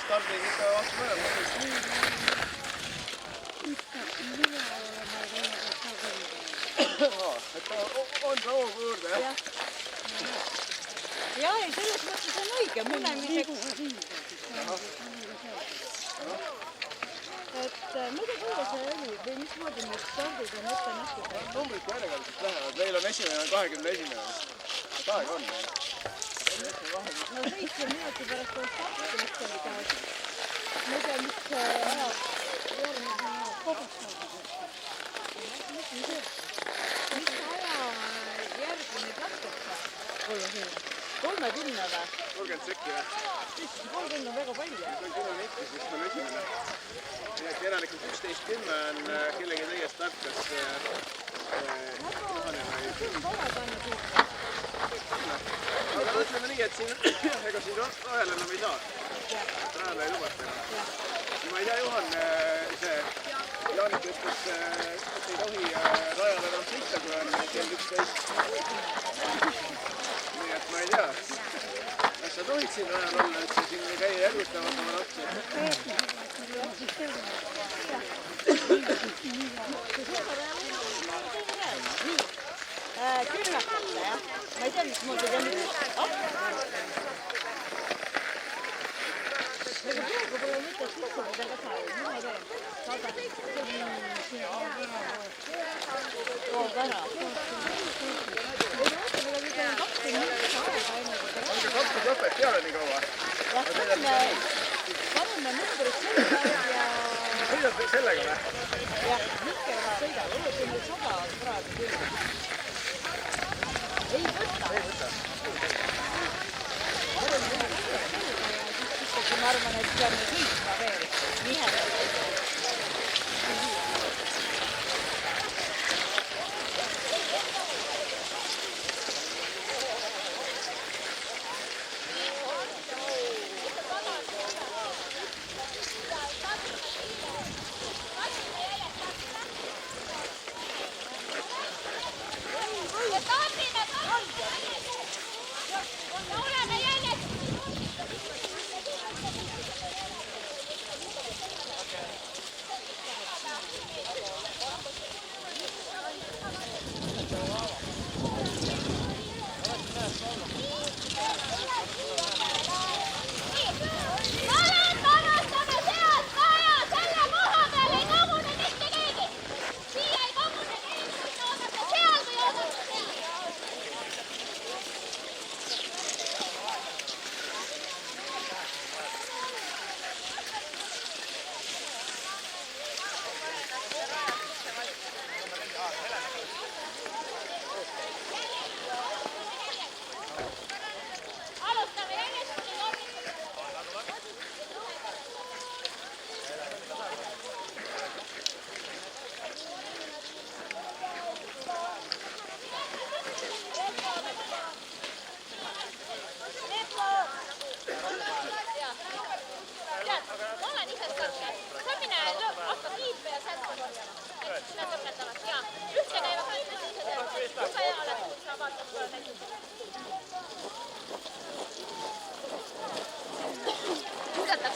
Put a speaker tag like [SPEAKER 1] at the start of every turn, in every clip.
[SPEAKER 1] stardid ikka vastu mõelema. Et on see hoogu juurde, jah?
[SPEAKER 2] Jah, ei, selles mõttes on õige, mõlemiseks. Et muidu kuule see oli, või mismoodi need stardid on ette nähtud?
[SPEAKER 1] Numbrid kui järjekordselt lähevad, meil on esimene 21. Aeg on.
[SPEAKER 2] No 7 minuti pärast on starti lihtsalt käes. Ma ei tea, mis aja järgmine kohustus. Mis aja järgmine katkeb sa? 30 või?
[SPEAKER 1] 30 sekki, jah?
[SPEAKER 2] 30 on väga palju.
[SPEAKER 1] See on 10 mitti, siis on esimene. Nii et järelikult 11.10 on kellegi teie start, kas Johanil või... Aga ütleme nii, et siin rajal enam ei saa. Rajal ei lubata enam. Ma ei tea, Juhan, see Jaanik ütles, et ei tohi rajal enam sõita, kui on kell 11. Nii et ma ei tea. Kas sa tohid siin rajal olla, et sa siin ei käi järgutamas oma lapsi?
[SPEAKER 2] Künnakata, jah? Ma ei tea, mismoodi ta nüüd. Aga praegu pole mõtet üldse mida ka saa. Ma ei tea. Toob ära.
[SPEAKER 1] Ongi 2 lõpet peale nii kaua?
[SPEAKER 2] Jah, paneme numbrid sellega ja...
[SPEAKER 1] Sõidad sellega või?
[SPEAKER 2] Jah, Mikke sõidab. Olete meil 100 praegu küll. Ei võta. Ma arvan, et see on sõitma veel. Nihedalt.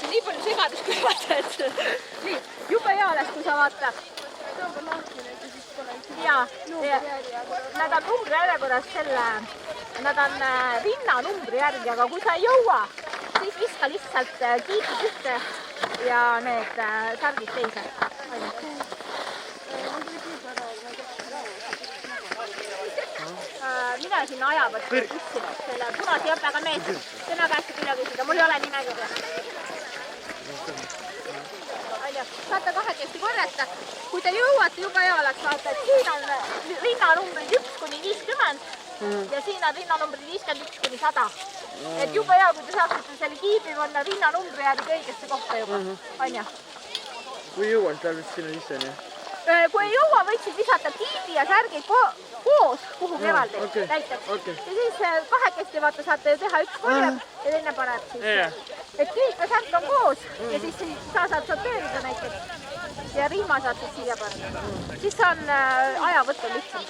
[SPEAKER 2] Nii palju segadust kui vaata, et nii, jube hea oleks, kui sa vaata. Jaa, nad on numbri järjekorras selle, nad on rinnanumbri järgi, aga kui sa ei jõua, siis viska lihtsalt kiitid ühte ja need särgid teise. Mina sinna ajavad kuskile, selle punase jõppega mees, tema käest üle küsida, mul ei ole nimekirja. Saate kahekesti korjata, kui te jõuate juba hea oleks vaata, et siin on rinnanumbrid 1–50 ja siin on rinnanumbrid 51–100. Et juba hea, kui te saaksite selle kiibi panna rinnanumbri järgi õigesse kohta juba, on ju?
[SPEAKER 3] Kui jõuan, siis läheb sinna sisse, nii?
[SPEAKER 2] Kui ei jõua, võiksid visata kiibi ja särgid koos kuhugi eraldi näiteks. Ja siis kahekesti vaata saate ju teha, üks korjab ja teine paneb siis. Et kiip ja särk on koos ja siis sa saad sorteerida näiteks ja rihma saad siis siia panna. Siis on ajavõttu lihtsam.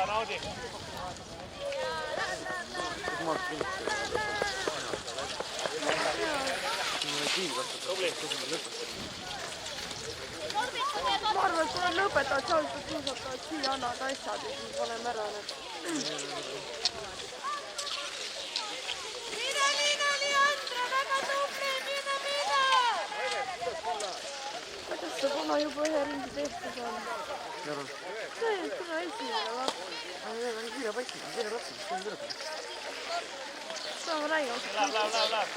[SPEAKER 4] võta, naudi.
[SPEAKER 5] Ma arvan, et kui on lõpetavad saalikud suusatavad siia annavad asjad ja siis paneme ära need. Kuidas sa kuna juba ühe ringi tehtud on? See on kuna esimene laps.
[SPEAKER 3] Kiire paikne, kiire lapsi, see on kõrge.
[SPEAKER 5] Seda ma näin.
[SPEAKER 4] Läheb.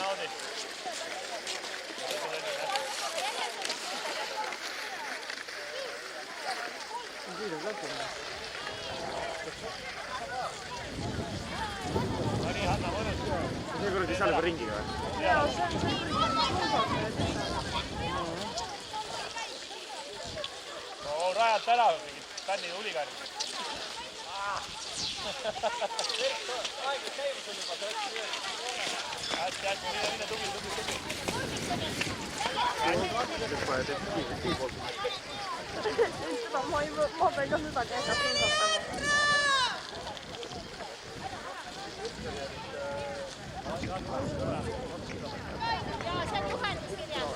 [SPEAKER 4] Naudi.
[SPEAKER 3] Kiire lapsi.
[SPEAKER 4] Nii, Hanna, mõnus.
[SPEAKER 3] See kuradi seal juba ringiga või?
[SPEAKER 5] Jaa, see on suusataja.
[SPEAKER 4] Rajalt ära, mingid fännid huligaanid. Hästi, mine, tubli.
[SPEAKER 5] Seda ma pean ka seda käega suusatama.
[SPEAKER 2] Jaa, see on juhenduskirjas.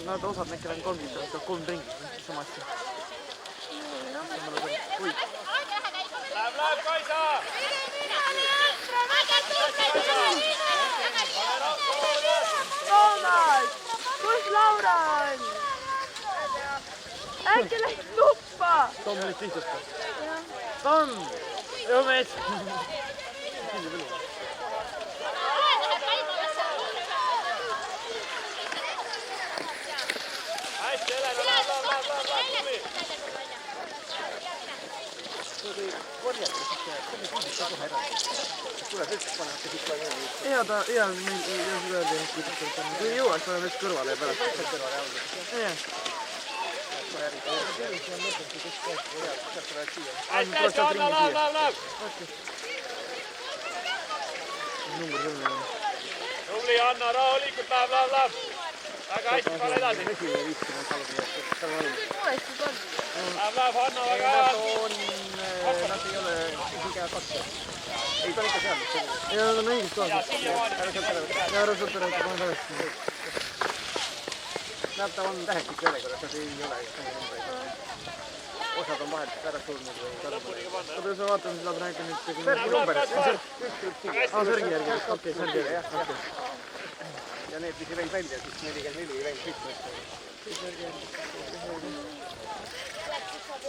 [SPEAKER 3] Nad osad nekil on 3 liitrit, 3 ringi, sama asja.
[SPEAKER 4] Läheb, Kaisa!
[SPEAKER 5] Toomas! Kus Laura on? Äkki läks tuppa?
[SPEAKER 3] Tom nüüd lihtsalt. Tom! Jõumees!
[SPEAKER 4] Hästi, Helena, läheb, tubli!
[SPEAKER 3] Hea ta, hea meil öelda, kui ei jõuaks, oleme vist kõrvale ja pärast.
[SPEAKER 4] Hästi, Anna, läheb! Tubli, Anna, rahulikult, läheb! Väga hästi, pane edasi! Läheb, Hanna, väga hea!
[SPEAKER 3] Nad ei ole iga 2. Ei, ta on ikka seal. Ja nad on õigust kohas. Ära sõpere, et panen tagasi. Näeb, ta on täheklik järjekorras, nad ei ole numbreid. Osad on vahelt ära surnud või kaduma. Oota, sa vaatame, seda praegu nüüd... Särgi number. Särgi järgi. Okei, Särgi järgi. Ja need, mis ei läinud välja, siis 44 ei läinud kõik.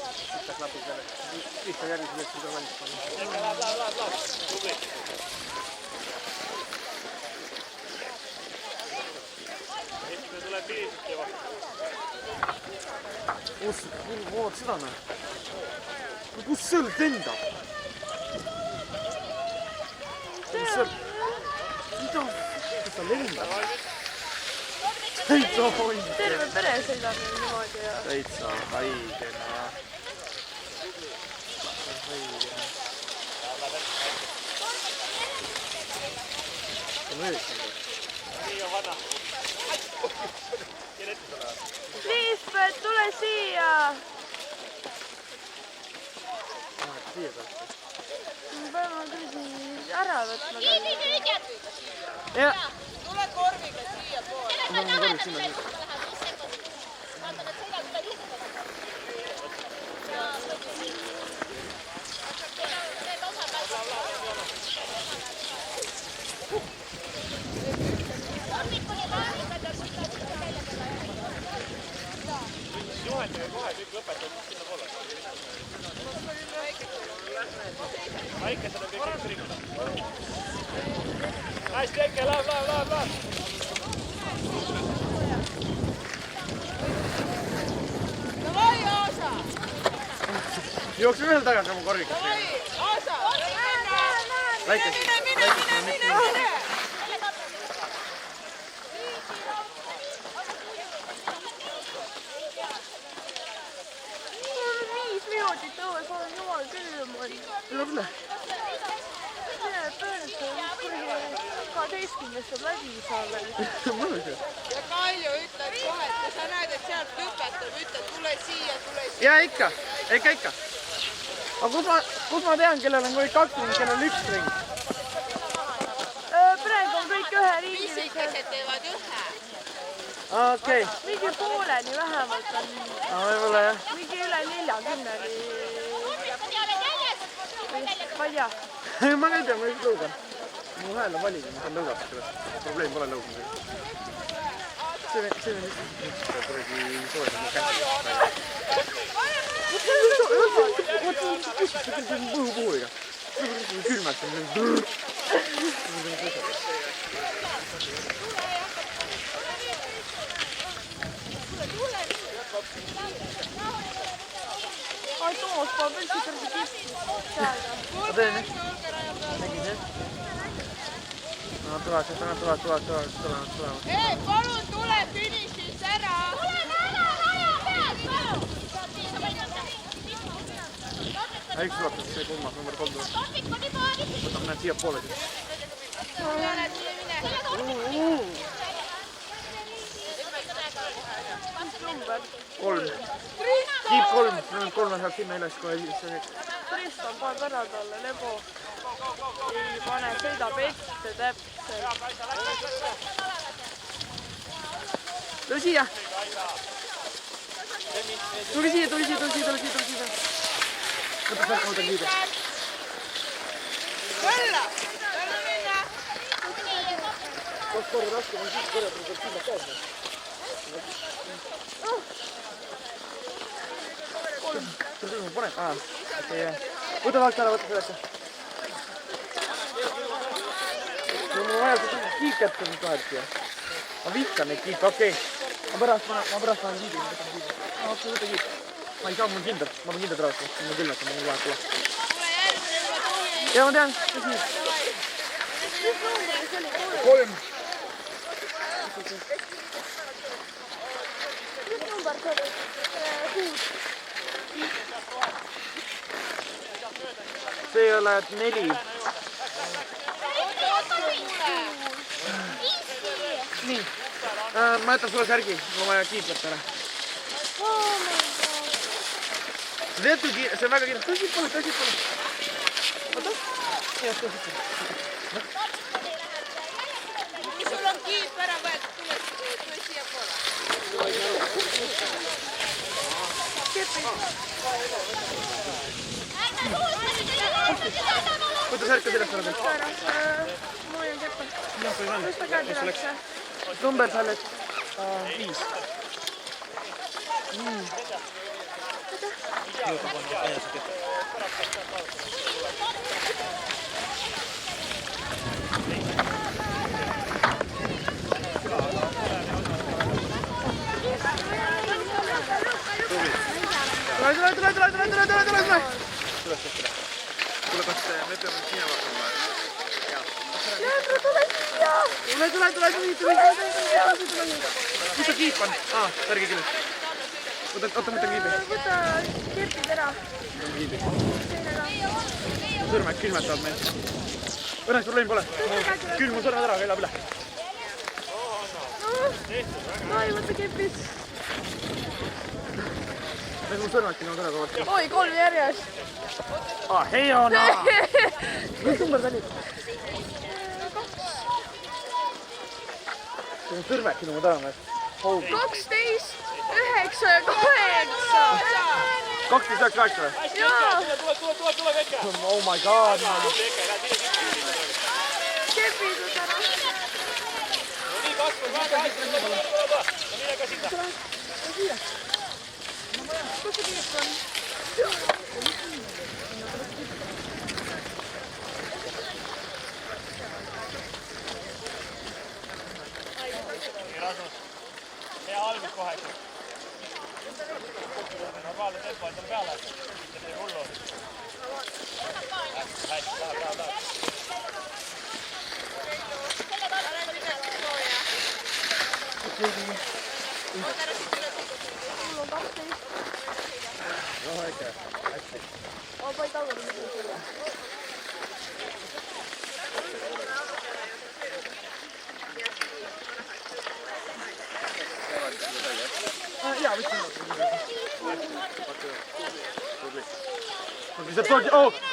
[SPEAKER 3] Võtaks lapid peale. Lihtsalt järgmisel hetkel ka valmis panna.
[SPEAKER 4] Läheb. Tubli. Esimene tuleb viisist juba.
[SPEAKER 3] Vaat seda näe. Kus sõlg lendab? Mida? Kus ta lendab? Täitsa haigena.
[SPEAKER 5] Terve pere sõidab niimoodi ja...
[SPEAKER 3] Täitsa haigena.
[SPEAKER 4] Nii on Hanna.
[SPEAKER 5] Liisbeth, tule siia!
[SPEAKER 3] Siia pealt.
[SPEAKER 5] Me peame küll siin ära võtma.
[SPEAKER 3] Jah.
[SPEAKER 6] Tule korviga siia poole.
[SPEAKER 4] Juhendage kohe, kõik lõpetavad sinna poole. Väikesed on kõik rikkuda. Hästi, Eke, läheb.
[SPEAKER 6] Davai, Aasa!
[SPEAKER 3] Jookse veel tagasi oma korviga.
[SPEAKER 6] Davai, Aasa!
[SPEAKER 3] Väikest.
[SPEAKER 6] Mine!
[SPEAKER 5] Minutit õues olen jumal külm.
[SPEAKER 3] Tuleb üle.
[SPEAKER 5] See pöörduste 12 saab läbi saada.
[SPEAKER 6] Ja Kalju ütleb kohe, et kui sa näed, et sealt lõpetab, ütled tule siia.
[SPEAKER 3] Ja ikka. Aga kus ma tean, kellel on kõik 2 ring, kellel 1 ring?
[SPEAKER 5] Praegu on kõik ühe ringi.
[SPEAKER 6] Pisikesed teevad ühe.
[SPEAKER 3] Okei.
[SPEAKER 5] Mingi pooleni vähemalt on.
[SPEAKER 3] Võib-olla jah.
[SPEAKER 5] Mingi üle 40. Ma ei tea.
[SPEAKER 3] Ma ei tea, ma ei lõugan. Mu hääl on valiga, ma saan lõugata sellest. Probleem pole lõugamisega. See on lihtsalt kuregi soojad mu käsi. See on põhupuuriga. Külmast on
[SPEAKER 5] Ai, Toomas paneb üldse kõrge kisti.
[SPEAKER 3] Ma teen jah. Nägin jah. No tulevad.
[SPEAKER 6] Ei, palun tule finišis ära.
[SPEAKER 3] Üks ulatus, see kummas, number 3 tuleb. Võtame näed siia poole siis.
[SPEAKER 5] Number.
[SPEAKER 3] 3. Kiip 3. 3 saab sinna üles kohe siis.
[SPEAKER 5] Tristan paneb ära talle lebo. Ei pane, sõidab ette täpselt.
[SPEAKER 3] Tule siia. Tuli siia. Võta sealt muuta kiidu.
[SPEAKER 6] Võlla, võlla minna.
[SPEAKER 3] Kaks korda raskem on siis korjata, kui sinna kaasne. Tule ma panen. Võta vaakt ära, võta sellesse. Mul on vaja seda kiiket nüüd vahet siia. Ma vihkan neid kiipe, okei. Ma pärast panen kiidu. Okei, võta kiip. Ma ei saa, mul kindlalt. Ma pean kindlalt raudselt. Mul küll näitab, mul vahet pole.
[SPEAKER 6] Tule järgmine, juba tuli.
[SPEAKER 3] Ja ma tean, tõsi. 3.
[SPEAKER 5] Mis number see oli? 6.
[SPEAKER 3] See oled 4. Nii. Ma jätan sulle särgi, mul on vaja kiiplet ära. See on väga kiire. Tõsi pole. Oota. Jah, tõsi pole.
[SPEAKER 6] Kui sul on kiip ära võetud, tule siia poole.
[SPEAKER 3] Võta särk ka sellest ära.
[SPEAKER 5] Mul on keppel. Kus ta käed üles?
[SPEAKER 3] Number sa oled 5. Tule kas me peame siia vaatama.
[SPEAKER 5] Leandro, tule siia!
[SPEAKER 3] Tule. Kus ta kiip on? Särgi küll. Võta kiibi.
[SPEAKER 5] Võta kepid ära.
[SPEAKER 3] Sõrmed külmetavad meil. Õnneks probleem pole. Külm mu sõrmed ära, elab üle.
[SPEAKER 5] No ei võta kepid.
[SPEAKER 3] Mu sõrmed külmavad ära kogu aeg.
[SPEAKER 5] Oi, 3 järjest.
[SPEAKER 3] Hei Anna! Mis number ta oli? See on sõrmed külmavad ära meil.
[SPEAKER 5] 12, 9 ja 8.
[SPEAKER 3] 12 läks 8 või?
[SPEAKER 5] Jaa.
[SPEAKER 4] Tule kõike.
[SPEAKER 3] Oh my god.
[SPEAKER 5] Kepid võta ära.
[SPEAKER 4] No nii, Kasper, väga hästi. No mine ka sinna.
[SPEAKER 5] Kus see kiip on?
[SPEAKER 4] Rasmus, hea algus kohe. Normaalne tempo endale peale. Mitte midagi hullu. Hästi, taha.
[SPEAKER 5] Mul on 12.
[SPEAKER 3] No ikka, hästi.
[SPEAKER 5] Ma ei taga.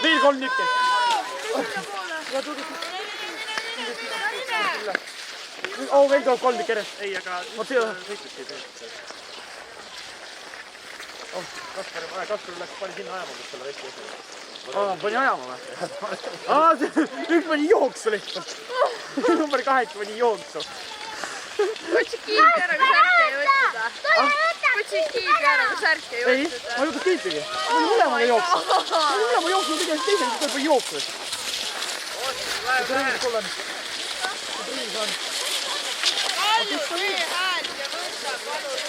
[SPEAKER 3] Veel 3 nükki. Veel tuleb 3 nükki järjest.
[SPEAKER 4] Ei, aga Kaspar pani sinna ajama, kus selle vesti ees.
[SPEAKER 3] Pani ajama või? Üks pani jooksu lihtsalt. Number 8 pani jooksu.
[SPEAKER 5] Kutsi kiibi ära, kui särki ei võttuda. Kutsi kiibi ära, kui särki ei
[SPEAKER 3] Ei,
[SPEAKER 5] võttuda.
[SPEAKER 3] ma ei võtnud kiipiga. Ma olin mõlemaga jooksu. Ma olin mõlema jooksu, tegelikult teisel tuleb või jooksu.
[SPEAKER 6] Palju tee häält ja võta palun.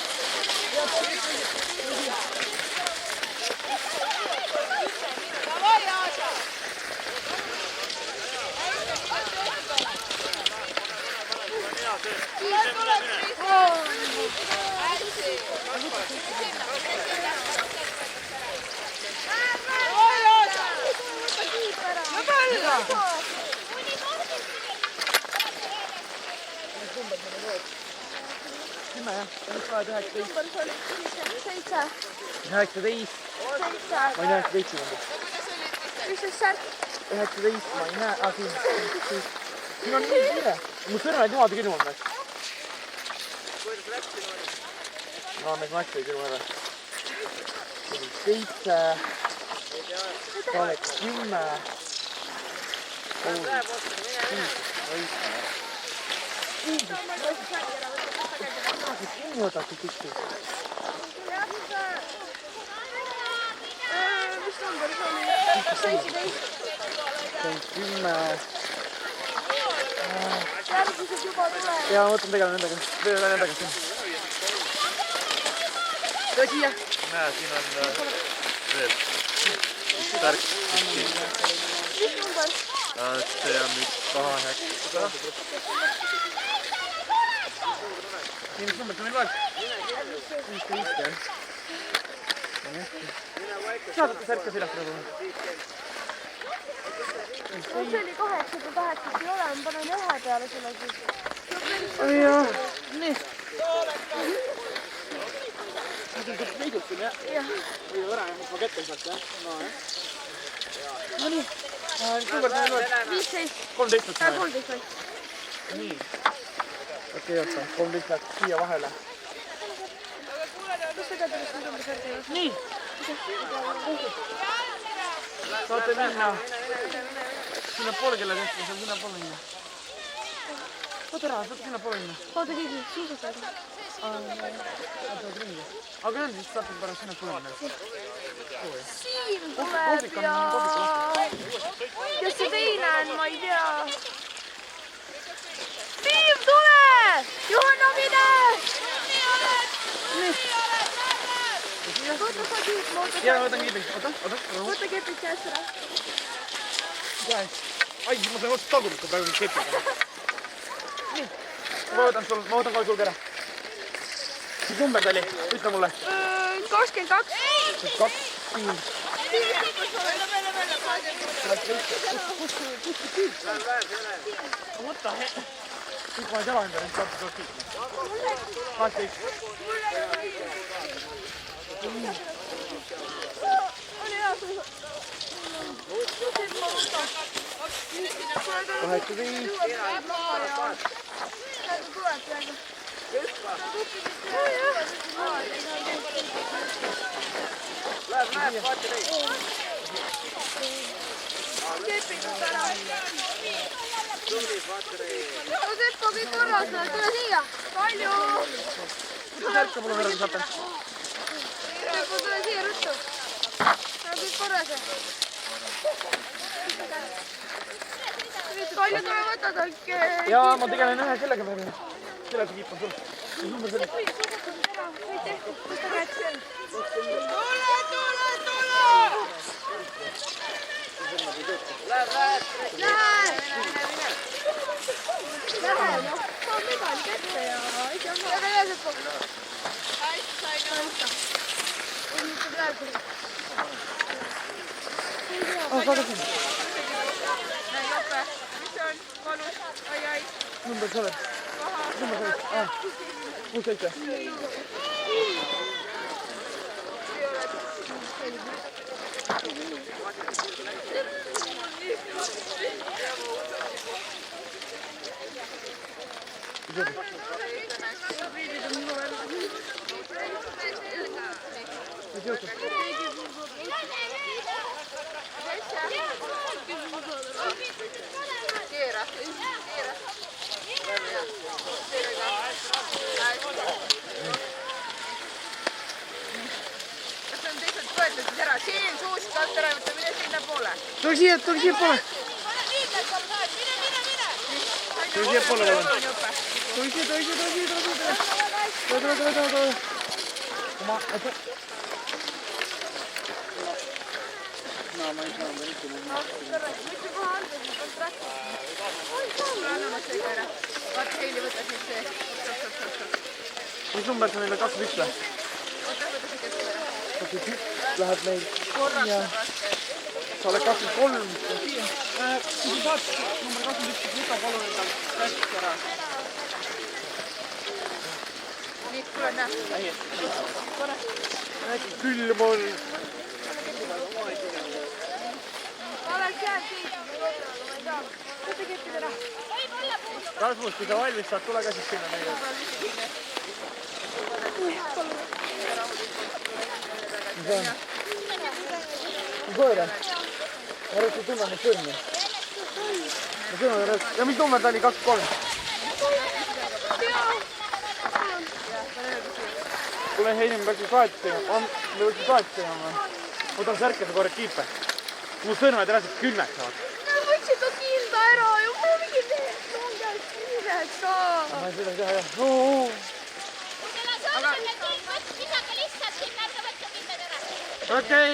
[SPEAKER 6] Davai, Aasa!
[SPEAKER 3] Kümme jah, nüüd vaja 19.
[SPEAKER 2] number oli 7.
[SPEAKER 3] 19. Ma ei näe 19.
[SPEAKER 2] Mis see särk?
[SPEAKER 3] 19, ma ei näe. Siin on nii kiire. Mu sõrmed niimoodi külmad näeks. No, me näeks ei külma ära. 7. Oleks 10. Võtati tükki.
[SPEAKER 2] Mis number see oli? 17.
[SPEAKER 3] 10.
[SPEAKER 2] Järgmised juba tulevad.
[SPEAKER 3] Jaa, ma mõtlen tegema nendega. Veel nendega siin. Tule siia.
[SPEAKER 4] Näe, siin on veel. Särk.
[SPEAKER 2] Mis number?
[SPEAKER 4] See on nüüd 8.
[SPEAKER 3] Nii, mis number sa meil loed? 15, jah. Saadate särka selast rõdu.
[SPEAKER 2] See oli 8, kui 8 ei ole, ma panen 1 peale sulle siis.
[SPEAKER 3] Jah, nii. Ma tuleb veidutsin, jah?
[SPEAKER 2] Jah.
[SPEAKER 3] Või ära, ma kätte ei saaks, jah? No, jah. No nii. Number sa meil loed?
[SPEAKER 2] 15.
[SPEAKER 3] 13 võtame.
[SPEAKER 2] 13 või?
[SPEAKER 3] Nii. Okei, oota. 13 läheb siia vahele.
[SPEAKER 2] Kus sa ka tulest number särgi või?
[SPEAKER 3] Nii. Saate minna. Sinna poole kella tehti, saab sinna poole minna. Oota ära, saate sinna poole minna.
[SPEAKER 2] Oota, keegi suusatada.
[SPEAKER 3] Aga nüüd siis saate pärast sinna poole minna.
[SPEAKER 2] Siim tuleb ja... Kes see teine on, ma ei tea. Siim, tule! Johanna, mine! Võta sa kiip, ma võtan.
[SPEAKER 3] Jaa, võtan kiibi. Oota.
[SPEAKER 2] Võta kepid käest ära.
[SPEAKER 3] Käes. Ai, ma sain otsa tagumikku praegu nüüd kepiga. Nii. Ma võtan kohe sulge ära. Mis number ta oli? Ütle mulle.
[SPEAKER 2] 22.
[SPEAKER 3] 2. Siim. Võta. Kõik ma ei jala endale, nüüd saab kiip. 18.
[SPEAKER 2] Oli hea suusa.
[SPEAKER 3] 18.
[SPEAKER 1] Läheb, vaata neid.
[SPEAKER 2] Kepid ära.
[SPEAKER 1] Tublid, vaata neid.
[SPEAKER 2] Seppo, kõik korras, tule siia. Palju.
[SPEAKER 3] Särka mul on ära, kui saate.
[SPEAKER 2] Seppo, tule siia ruttu. Kõik korras. Palju tule võtad äkki.
[SPEAKER 3] Jaa, ma tegelen ühe sellega peale. Sellega kiip on sul. Mis number see oli?
[SPEAKER 2] Kõik tehtud, võta käed seal.
[SPEAKER 6] Tule!
[SPEAKER 2] Lähe, noh. Saa medali kätte ja asi on väga hea Seppo.
[SPEAKER 6] Hästi sain nõuda.
[SPEAKER 2] Või mitte praegu.
[SPEAKER 3] Saada siin.
[SPEAKER 6] Näe, Jope, mis on? Valus, ai.
[SPEAKER 3] Number sa oled? Number sa oled? 16.
[SPEAKER 6] Keera. Kas on teised võetud siis ära? Siin suust alt ära võtta, mine sinna poole.
[SPEAKER 3] Tule siia poole. Tule siia poole, palun. Tule siia. Oma, oota. No, ma ei saa anda mitte muu.
[SPEAKER 6] Anname seega ära. Vaata, Heili, võta siis see.
[SPEAKER 3] Mis number see meil on? 21 või?
[SPEAKER 6] Võta see keskel ära.
[SPEAKER 3] 21 läheb meil.
[SPEAKER 6] Korraks on raske.
[SPEAKER 3] Sa oled 23. Kui sa saad number 21, siis võta palun endal käsks ära.
[SPEAKER 6] Nii, tule näe.
[SPEAKER 3] Külm on. Rasmus, kui sa valmis saad, tule ka siis sinna meile. Mis koera? Ma arvan, et sa tunned neid sõrmi. Ja mis number ta oli? 23? Kuule, Heini, me peaks vahetust tegema. Me võiks vahetust tegema. Võtan särkida korra kiipe. Mu sõrmed reaalselt külmeks saavad.
[SPEAKER 5] Võtsid ta kilda ära ju. Ma mingi käest kiireks ka.
[SPEAKER 3] Ma ei seda teha, jah. Okei.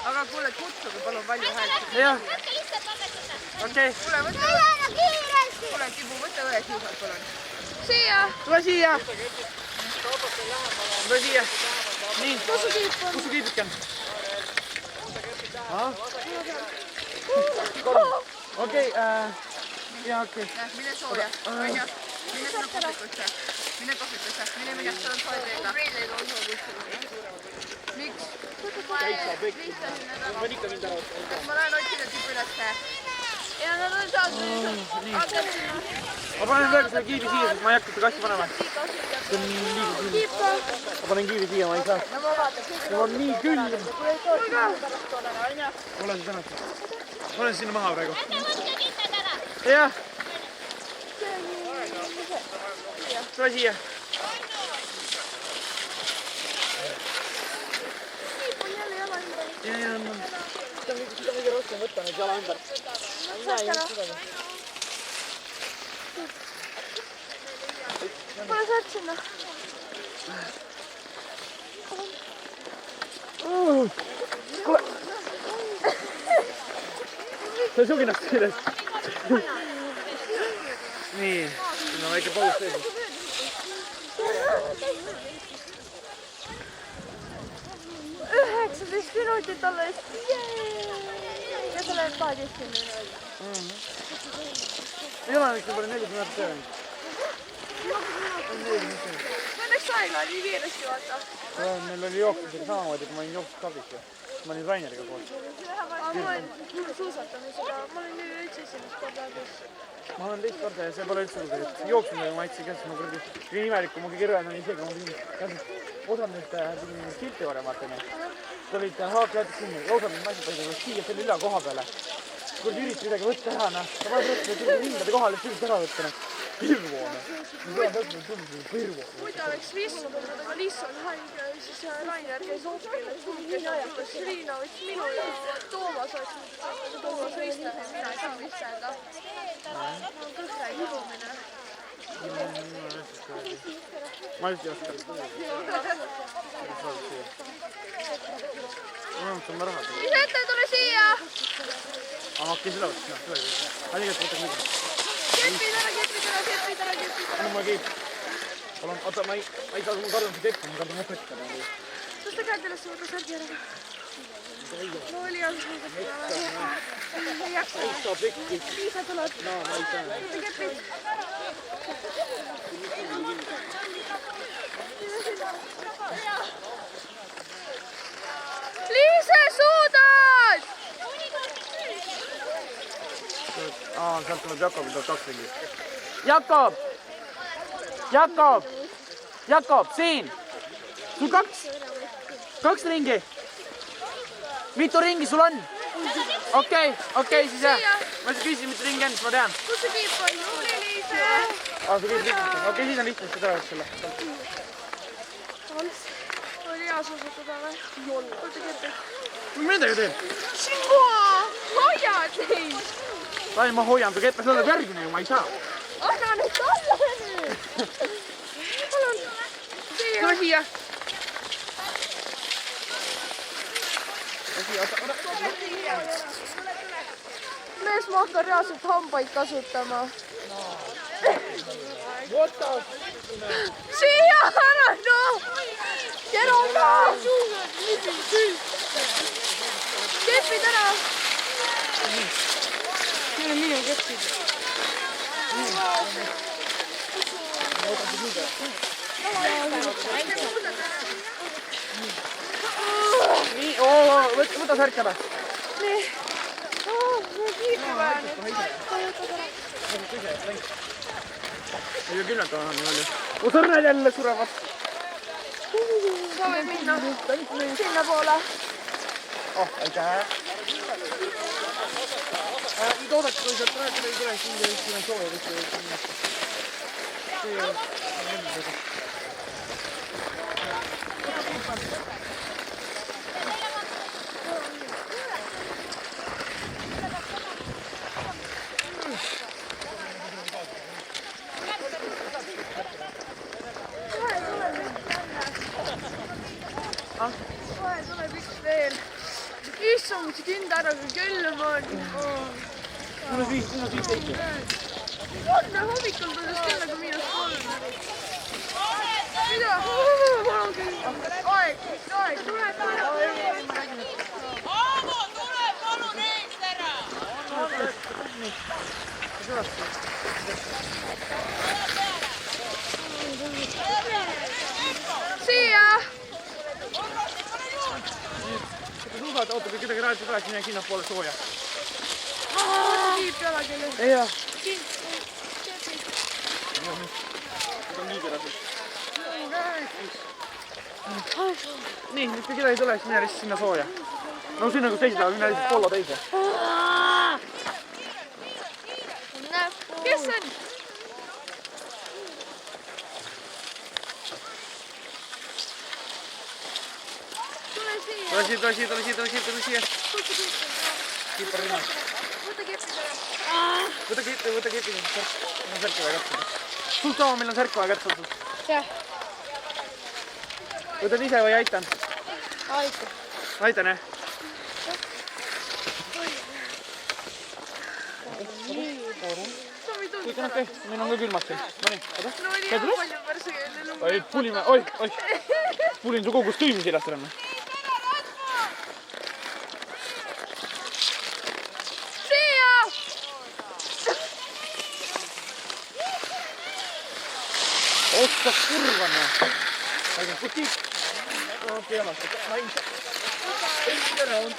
[SPEAKER 6] Aga kuule, kutsuge palun palju häält.
[SPEAKER 3] Jah. Okei.
[SPEAKER 6] Kuule, võta Kibu, võta õe kiusalt palun.
[SPEAKER 5] Siia.
[SPEAKER 3] Tule siia. Tule siia. Nii. Kus su kiipike on? Okei. Jaa, okei.
[SPEAKER 6] Mine sooja. Mine sinna kohvikusse. Mine, seal on soe teega. Miks? Kas ma lähen otsida tüüpi ülesse?
[SPEAKER 5] Ja nad on saanud.
[SPEAKER 3] Ma panen praegu selle kiibi siia, sest ma ei hakka seda kasti panema. See on nii liiga külm. Ma panen kiibi siia, ma ei saa. See on nii külm. Ole see täna. Panen sinna maha praegu. Jah. Tule siia. Ja, seda on kõige rohkem võtta nüüd jala ümber.
[SPEAKER 5] Pane saad sinna.
[SPEAKER 3] Kuule. See on suginast üles. Nii, siin on väike paus sees.
[SPEAKER 5] 19 minutit alles. Ja sa lähed 12 minutit.
[SPEAKER 3] Ei ole nüüd juba 40 minutit tööd.
[SPEAKER 5] Ma läks aega nii kiiresti vaata.
[SPEAKER 3] Meil oli jooksusega samamoodi, kui ma olin jooksuskabis. Ma olin Raineriga koos.
[SPEAKER 5] Ma olen suusatamisega. Ma olen nüüd üldse esimest korda abis.
[SPEAKER 3] Ma olen teist korda ja see pole üldse lugenud. Jooksmisega ma aitasin käest, ma kuradi kõige imelik, kui ma kõige rõvedam olin see, kui ma pidin osad nüüd silti korjama vaatama. Tulid haakjäätud sinna ja osad nüüd naised paisavad siia selle üle koha peale. Kurdi üritas midagi võtta ära, noh. Ta vaid võtta ja hindade kohale üritas ära võtta, noh. Pirvoone. Ma tean täpselt, et tundus pirvoone.
[SPEAKER 5] Muidu oleks viisnud, aga Liis on haige, siis Rainer käis hoopile, siis Liina võttis minu ja Toomas oleks Toomas Riista ja mina ei saa Riistega. Ma olen kõhra kivumine.
[SPEAKER 3] Ma just ei oska. Ma mõtlen raha.
[SPEAKER 5] Mis ette, tule siia!
[SPEAKER 3] Ma hakkin seda võtta. Aga tegelikult võtan midagi.
[SPEAKER 5] Kepid ära.
[SPEAKER 3] Anna ma keep. Palun, oota, ma ei saa, ma kardan see teppu, ma kardan võtta.
[SPEAKER 5] Tõsta käed üles, võta särgi ära. No oli alles võtta. Ei jaksa.
[SPEAKER 3] Ei saa pekki.
[SPEAKER 5] Liisa tuleb.
[SPEAKER 3] No, ma ei saa.
[SPEAKER 5] Võta kepid. Liise!
[SPEAKER 3] sealt tuleb Jakobil tuleb 2 ringi. Jakob, siin! Sul 2 ringi? Mitu ringi sul on? Okei, siis jah. Ma siis küsin, mitu ringi on, siis ma tean.
[SPEAKER 5] Kus see kiip on? Nullise.
[SPEAKER 3] Aa, see kiip lihtne. Okei, siis on lihtne, siis sa selle.
[SPEAKER 5] Oli hea suusutada või? Võta kirja.
[SPEAKER 3] Mida ju teen?
[SPEAKER 5] Sina! Hoiad neid!
[SPEAKER 3] Sai, ma hoian su keppe, see tuleb järgmine ju, ma ei saa.
[SPEAKER 5] Anna nüüd talle nüüd! Palun! Tule siia! Mees, ma hakkan reaalselt hambaid kasutama. Siia, ära noh! Keruga! Kepid ära! Siin on minu kepid.
[SPEAKER 3] Nii, võta särk ära.
[SPEAKER 5] Nii. Ma kiipi vaja nüüd.
[SPEAKER 3] Ei ole küllalt on nii palju. Mu sõrned jälle surevad.
[SPEAKER 5] Soovin minna sinna poole.
[SPEAKER 3] Oh, aitäh. Nüüd oodake, kui sealt praegu ei tule, siin on sooja võtta.
[SPEAKER 5] Kohe tuleb üks veel. Issand, mis kind ära, kui kellem on.
[SPEAKER 3] Minu siis teiki.
[SPEAKER 5] Onne hommikul tulles kellaga -3. Mida? Mul on küll aeg, tuleb ära.
[SPEAKER 6] Aavo, tule palun eest ära!
[SPEAKER 5] Siia!
[SPEAKER 3] Suusad, oota, kui kedagi raadis tuleks, minna sinnapoole sooja.
[SPEAKER 5] Kiip jalakeel.
[SPEAKER 3] Ei jah. Nii, nüüd kui kedagi tuleks, minna lihtsalt sinna sooja. No sinna, kus teised lähevad, minna lihtsalt pollo teise.
[SPEAKER 5] Kes on? Tule siia.
[SPEAKER 3] Tule siia. Kiipar rinnas.
[SPEAKER 5] Võta kepid ära.
[SPEAKER 3] Võta keppi. Meil on särki vaja katsuda. Sul sama, meil on särk vaja katsuda.
[SPEAKER 5] Jah.
[SPEAKER 3] Võtad ise või aitan?
[SPEAKER 5] Aitäh.
[SPEAKER 3] Aitan, jah? Kõik on okei, meil on ka külmad siin. No nii, oota.
[SPEAKER 5] No oli hea palju pärsu jälle lugu.
[SPEAKER 3] Oi, pulime, oi. Pulin su kogu kostüümi silast ära.
[SPEAKER 5] Siia!
[SPEAKER 3] Osta kurvana. Aga kus kiip? Okei, alas. Nain. Tere on.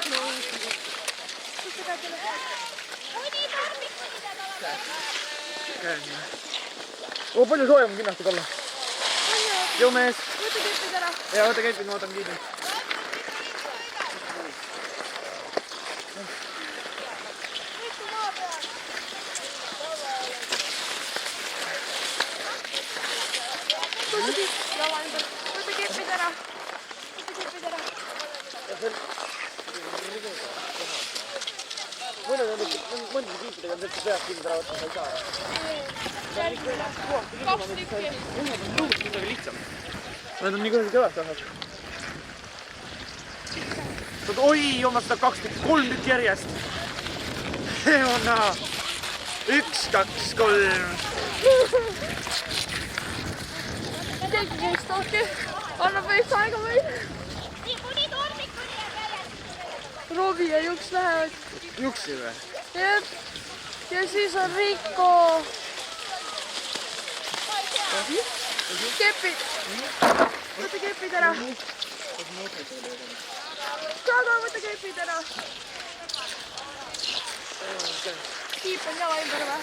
[SPEAKER 3] Oo, palju soojem kinnastik olla. Joo mees.
[SPEAKER 5] Võta kepid ära.
[SPEAKER 3] Ja võta kepid, ma võtan kiidin.
[SPEAKER 5] Võta kepid ära.
[SPEAKER 3] Mõnda kiipidega on tõesti peab kinni ära võtma, ma ei saa.
[SPEAKER 5] 2 tükki.
[SPEAKER 3] Mõned on luud midagi lihtsam. Need on nii kõvasti kõvasti ahad. Oi, oma seda 2 tükki, 3 tükki järjest. Jona. 1, 2, 3.
[SPEAKER 5] Keegi neist ohki. Annab veits aega või? Robi ja Juks lähevad.
[SPEAKER 3] Juksi või?
[SPEAKER 5] Jep. Ja siis on Riiko. Kepid. Võta kepid ära. Kaga, võta kepid ära. Kiip on ka ümber või?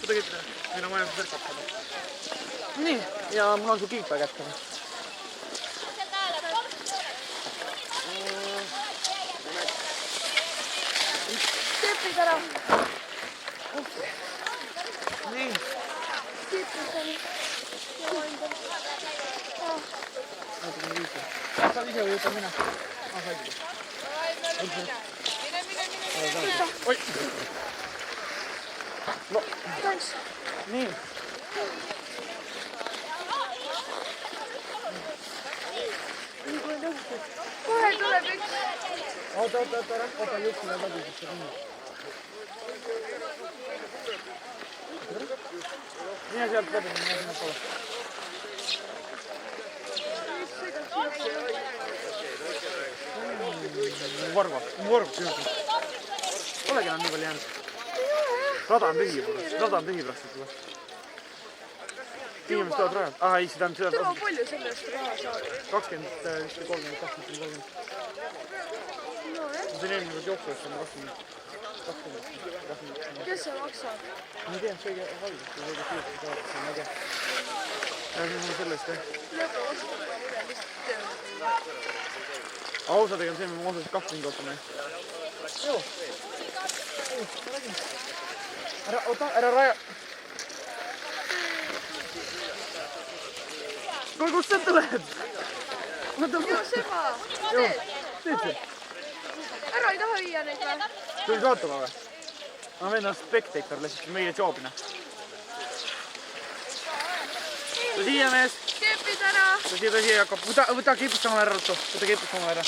[SPEAKER 3] Võta kiip. Meil on vaja su sõrkab. Nii, ja mul on su kiipa kätte.
[SPEAKER 5] Kepid ära.
[SPEAKER 3] Nii.
[SPEAKER 5] Kepid on ümber.
[SPEAKER 3] Saad ise või võtta mina? Saagi. Oi! No.
[SPEAKER 5] Thanks.
[SPEAKER 3] Nii.
[SPEAKER 5] Kohe tuleb üks.
[SPEAKER 3] Oota, juksime läbi. Mine sealt läbi, mine sinna poole. Varva süütud. Polegi enam nii palju jäänud. Rada on tühi pärast juba. Inimesed tulevad rajalt. Ei, seda on
[SPEAKER 5] Tema palju selle eest raha saada?
[SPEAKER 3] 20, 30.
[SPEAKER 5] No jah.
[SPEAKER 3] See on eelmine kord jooksujas, on 20.
[SPEAKER 5] Kes see maksab?
[SPEAKER 3] Ma ei tea, see kõige halvist või kõige kiiresti saadab, ma ei tea. Räägime mul sellest, jah.
[SPEAKER 5] Lõbu ostab üle lihtsalt tööle.
[SPEAKER 3] Ausadega on see, me osaliselt 2 tundi ootame. Joo. Ära raja. Kuule, kust sa tuled?
[SPEAKER 5] Joo, seba!
[SPEAKER 3] Joo, teed see?
[SPEAKER 5] Ära ei taha viia neid või?
[SPEAKER 3] Tuli kaotama või? Ma võin ennast spektator lihtsalt meie joobina. Ta siia, mees!
[SPEAKER 5] Kepid ära!
[SPEAKER 3] Ta siia hakkab. Võta kipust samal ära, Ruttu. Võta kipust samal ära.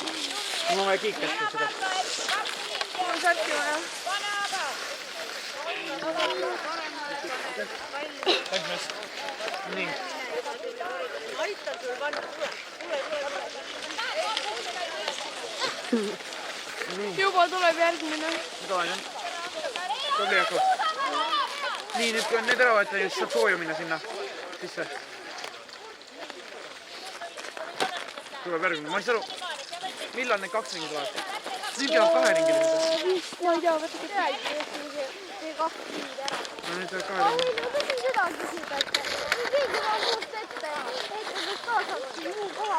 [SPEAKER 3] Mul on vaja kiik ette seda.
[SPEAKER 5] Mul on särki vaja.
[SPEAKER 3] Läks mees. Nii.
[SPEAKER 5] Juba tuleb järgmine.
[SPEAKER 3] Mida on, jah? Tubli hakkab. Nii, nüüd kui on need ära võtta, siis saab sooju minna sinna sisse. Tuleb järgmine. Ma ei saa aru, millal need 2 ringi tulevad? Siin käivad 2 ringi lihtsalt.
[SPEAKER 5] Ma ei tea, võtta kepid. See 2 ringi ära.
[SPEAKER 3] No nüüd tuleb 2 ringi.
[SPEAKER 2] Ma tahtsin seda küsida, et keegi vaan muust ette, et kaasaks muu koha.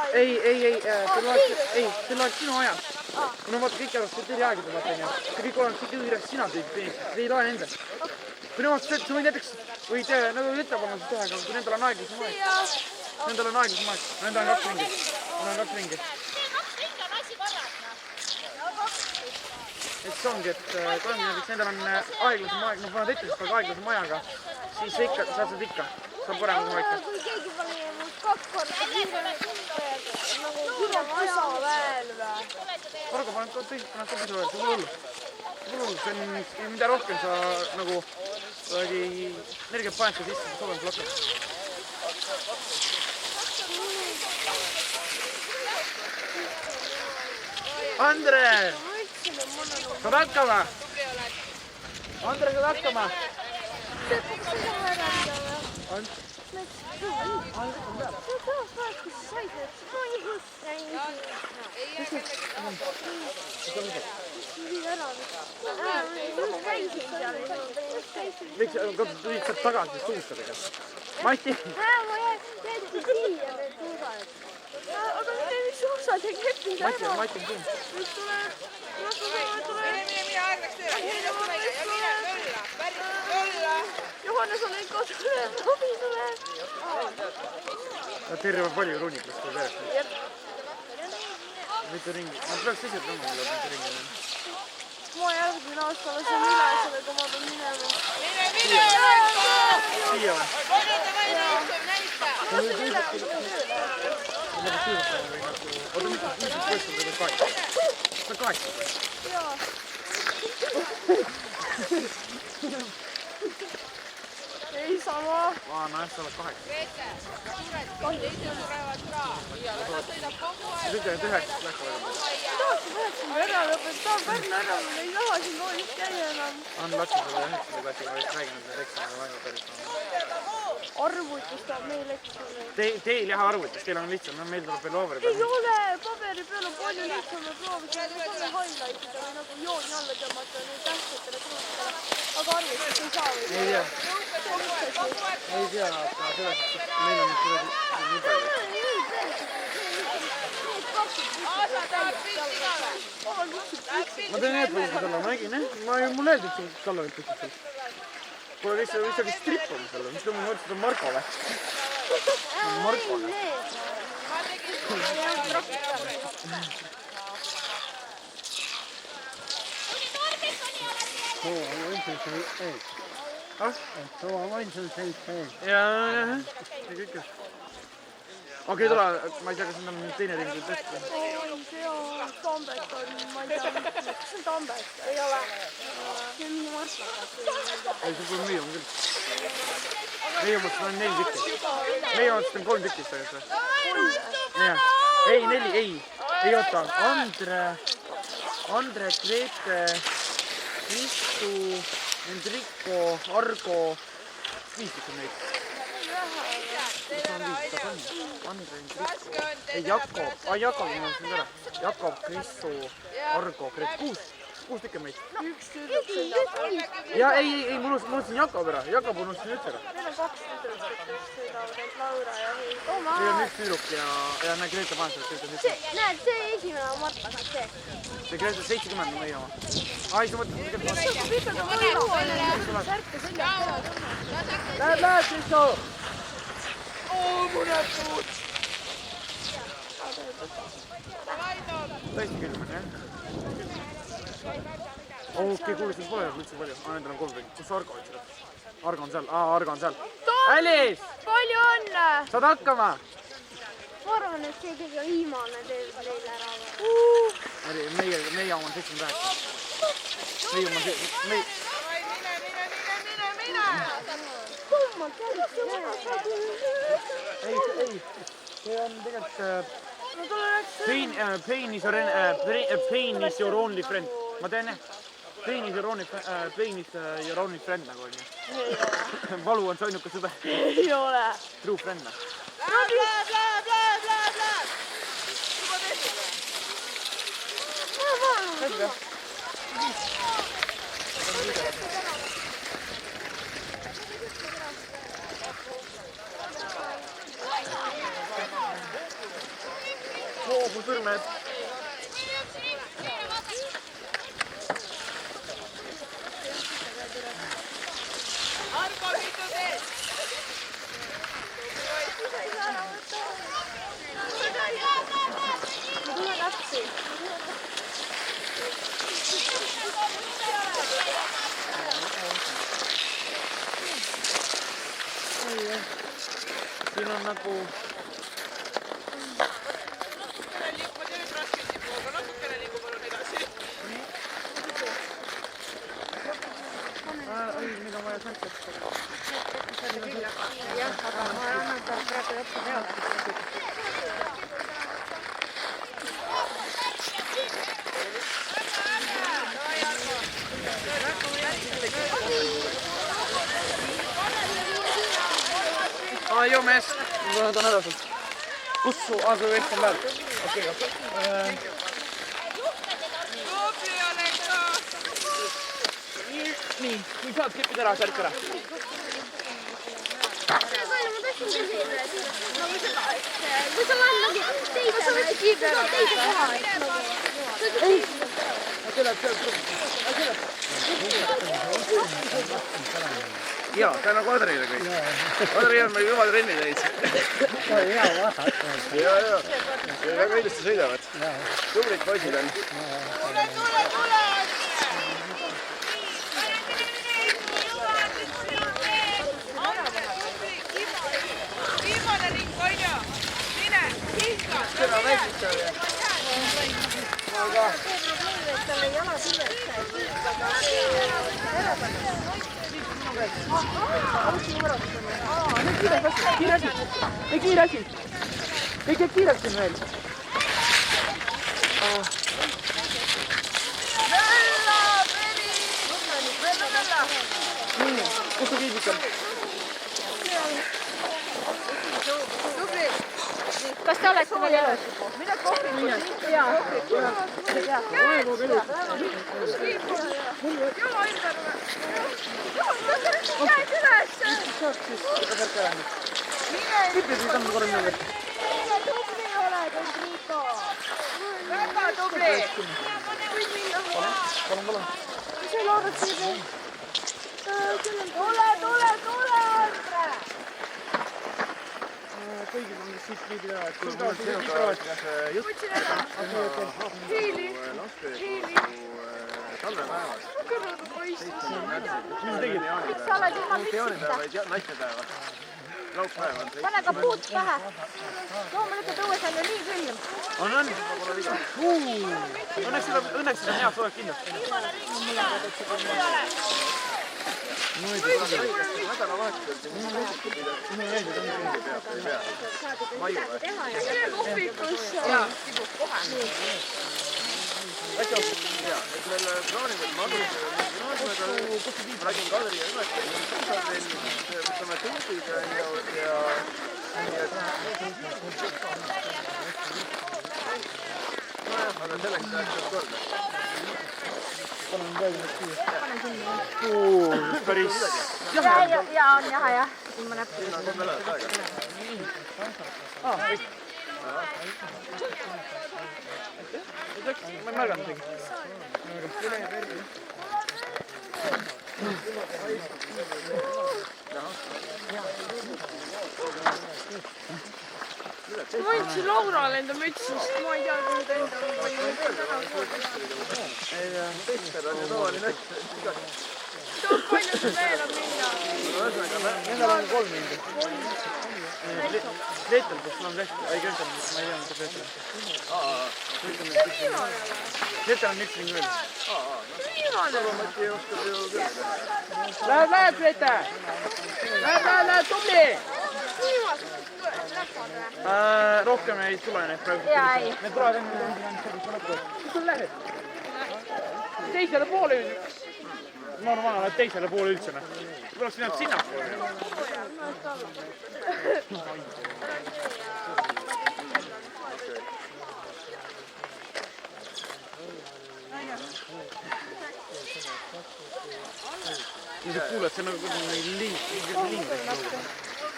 [SPEAKER 3] See loeks sinu aja. No vaata, kõik jäävad selle türi aegade vaata, onju. See kõik oleks kõik üürest sina tüüpi, see ei loe nende. Kui nemad seda, sa võid näiteks, võid nagu ütle panna seda teha, aga kui nendel on aeglasem aeg. Nendel on aeglasem aeg. Nendel on 2 ringi. Nendel on 2 ringi. Et see ongi, et kui ongi näiteks nendel on aeglasem aeg, noh, vanad ütlesid, aga aeglasem ajaga, siis ikka, saad seda ikka. Saab parem kui ikka.
[SPEAKER 2] Kui keegi pani must 2 korda kiiremini nagu
[SPEAKER 5] Tuleb osa veel või?
[SPEAKER 3] Varga paned ka pisu veel, see pole hullu. See on, mida rohkem sa nagu energiat paned ka sisse, siis soovem sul hakkab. Andre! Saad hakkama? Andre, saad hakkama? Miks tulid sealt tagasi suustadega? Mati!
[SPEAKER 2] Ma jäeti siia need suusad.
[SPEAKER 5] Aga mine mis suusad ja kepid ära.
[SPEAKER 3] Mati on siin.
[SPEAKER 5] Mis tuleb?
[SPEAKER 6] Mine aeg läks tööle. Mine mölla. Päris mölla.
[SPEAKER 5] Johannes on ikka tuleb. Tobi tuleb.
[SPEAKER 3] Terve palju ruuniklast kui perest. Mitu ringi? Ma peaks ise tõmbama mulle mitu ringi.
[SPEAKER 5] Ma järgmine aasta lasen Vilesele, kui ma pean minema.
[SPEAKER 6] Mine näita!
[SPEAKER 3] Siia või?
[SPEAKER 6] Näita!
[SPEAKER 3] Oota, mis võistlus on 8? See on 8 või?
[SPEAKER 5] Jaa. Ei sama.
[SPEAKER 3] Nojah, sa oled 8.
[SPEAKER 6] Teised surevad ka. Ja ta sõidab kogu aeg.
[SPEAKER 3] Nüüd on 9 läkku.
[SPEAKER 5] Tahaks vahetada ära lõpetada. Pärnu ära, ma ei taha siin koolis käia enam.
[SPEAKER 3] On laksu selle 9. klassiga, ma just räägin, et eksamiga väga päris on.
[SPEAKER 5] arvutis tahab meil eksami.
[SPEAKER 3] Teil jah arvutis, teil on lihtsam, meil tuleb veel paberi
[SPEAKER 5] peal. Ei ole, paberi peal on palju lihtsam ja proovisin selle highlight'ida või nagu jooni alla tõmmata nii tähtsatele kruustele. Aga arvutis ei saa või?
[SPEAKER 3] Ei tea, aga selles, et meil on nüüd nii palju. Ma teen need võisid olla, ma nägin, mul öeldi, et Kallavit võtsid seal. Kuule, mis sa vist strippama selle, mis tõmmu mõtlesid, on Marko või? Marko või? Jah. Okei, tule, ma ei tea, kas on teine ring nüüd ette.
[SPEAKER 5] Oi, see on Tambet on, ma ei tea, kas on Tambet? Ei ole. See on minu Marslakas.
[SPEAKER 3] Ei, see pole meie on küll. Meie mõttes on 4 tükki. Meie mõttes on 3 tükki tegelikult. Ei, 4, ei. Ei oota, Andre, Grete, Kristu, Hendriko, Argo, 5 tükki on neid. Andre, Hendriko, ei Jakob, Jakob ma mõtlesin ära. Jakob, Kristo, Argo, Grete, 6 tükki on meid.
[SPEAKER 5] Üks tüdruk seda.
[SPEAKER 3] Ja ei, ma unustasin Jakob ära. Jakob unustasin üldse ära.
[SPEAKER 5] Meil on 2 tüdrukut, kes sõidavad, et Laura ja Tooma.
[SPEAKER 3] Meil on 1 tüdruk ja näe Grete Pansel.
[SPEAKER 5] Näed, see esimene on Martlakas, see.
[SPEAKER 3] See Grete 70 on meie oma. Ai, sa mõtled, et Grete Lähed, Kristo!
[SPEAKER 6] munetud!
[SPEAKER 3] Tõesti külm on, jah? Okei, kuule, siis pole üldse palju. Nendel on 3 ringi. Kus Argo on seal? Argo on seal. Argo on seal. Alice!
[SPEAKER 5] Palju õnne!
[SPEAKER 3] Saad hakkama?
[SPEAKER 5] Ma arvan, et see kõige viimane teeb neile ära.
[SPEAKER 3] Meie oma on 79. Meie oma on 79.
[SPEAKER 5] Kummalt
[SPEAKER 3] Ei, see on tegelikult... Pain is your only friend. Ma tean jah. Pain is your only friend nagu on ju. Valu on see ainuke sõber.
[SPEAKER 5] ei ole.
[SPEAKER 3] True friend.
[SPEAKER 6] Läheb! Juba tehtud või?
[SPEAKER 3] Hoogu sõrmed.
[SPEAKER 6] Argo hiitud ees!
[SPEAKER 5] Tule lapsi.
[SPEAKER 3] Siin on nagu...
[SPEAKER 6] Natukene liigu palun edasi.
[SPEAKER 3] Ei, mida ma ei saa.
[SPEAKER 2] Jah, aga ma annan talle praegu jätta peale.
[SPEAKER 3] Joo, mees. Ma võtan edasi. Kus su asu veits on peal? Okei.
[SPEAKER 6] Tubli olen ka!
[SPEAKER 3] Nii, kui saad klippida ära, särk ära.
[SPEAKER 2] Ma tahtsin küsida, nagu seda, et kui sa lähed nagu teise koha,
[SPEAKER 3] Ei. See läheb sealt. Jaa, ta on nagu Adrile kõik. Adri on meil kõva trenni teid.
[SPEAKER 1] Hea vaadata. Jaa. Väga ilusti sõidavad. Tublid poisid on.
[SPEAKER 6] Tule! Viimane ring, Konja! Mine, kihka!
[SPEAKER 3] Seda väikest seal jah. Aga...
[SPEAKER 2] talle jala sillesse,
[SPEAKER 3] Kiire asi. Ei käib kiirelt siin veel. Nii, kus su kiibik on?
[SPEAKER 2] Kas te olete veel elus?
[SPEAKER 5] Mine kohvi.
[SPEAKER 2] Jaa.
[SPEAKER 5] Käed üles!
[SPEAKER 2] Tubli oled, Enrico.
[SPEAKER 5] Väga tubli!
[SPEAKER 2] Mis see loodud siin? Tule, Andre!
[SPEAKER 3] kõigil on siit viidi ära, et
[SPEAKER 1] Mul on sinuga jutt
[SPEAKER 5] Hiili!
[SPEAKER 1] talvepäevast.
[SPEAKER 3] mis tegid?
[SPEAKER 2] Miks sa oled ilma mütsita?
[SPEAKER 1] Jaanipäeva, vaid naistepäeva. Laupäev on see.
[SPEAKER 2] Pane ka puud pähe. Loomulikult õues on ju nii külm.
[SPEAKER 3] On. Õnneks seda on hea soojak kindlasti.
[SPEAKER 1] Nädalavahetusel siin Maju või?
[SPEAKER 5] Mine kohvikusse!
[SPEAKER 1] Jaa, et meil plaanivad madrusega, ma räägin Kadriga nimelt, võtame tundid ja nojah, aga selleks läheks just korda.
[SPEAKER 3] Päris
[SPEAKER 2] Ja on jah. Ma näppu.
[SPEAKER 1] Siin on mälevad aega.
[SPEAKER 3] ma ei märganud midagi.
[SPEAKER 5] Ma andsin Laurale enda mütsi, sest ma ei tea, kui ta enda on.
[SPEAKER 1] Tester on ju tavaline asja.
[SPEAKER 5] Tuleb palju sul veel on minna.
[SPEAKER 3] Nendel on 3 mindi. Gretel, kus sul on Gretel? Ei, Gretel, ma ei tea, mida Gretel on. Gretel on 1 ring veel.
[SPEAKER 1] Mati oskab ju küll.
[SPEAKER 3] Läheb, Gretel! Läheb, tubli! Rohkem ei tule neid praegu.
[SPEAKER 2] Jaa, ei.
[SPEAKER 3] Need tulevad enne. Kus sul lähed? Teisele poole üldse. Normaalne, teisele poole üldse. Oleks pidanud sinnapoole. Kui sa kuuled, see on nagu liing.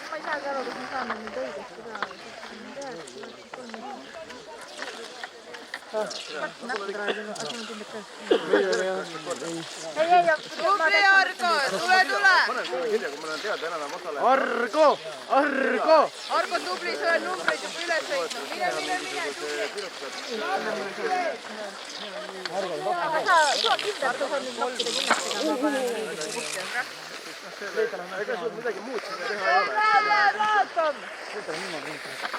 [SPEAKER 2] Ma ei saagi aru, kas ma saan nüüd õigesti teha.
[SPEAKER 6] Tubli Argo, tule!
[SPEAKER 1] Panen sulle kirja, kui ma olen teada enam-vähem osaleja.
[SPEAKER 3] Argo!
[SPEAKER 6] Argo tubli, sa oled numbreid juba üles leidnud. Mine!
[SPEAKER 2] Aga sa kindlasti saad nüüd noppida kindlasti.
[SPEAKER 1] Ega sul midagi muud sinna teha ei ole.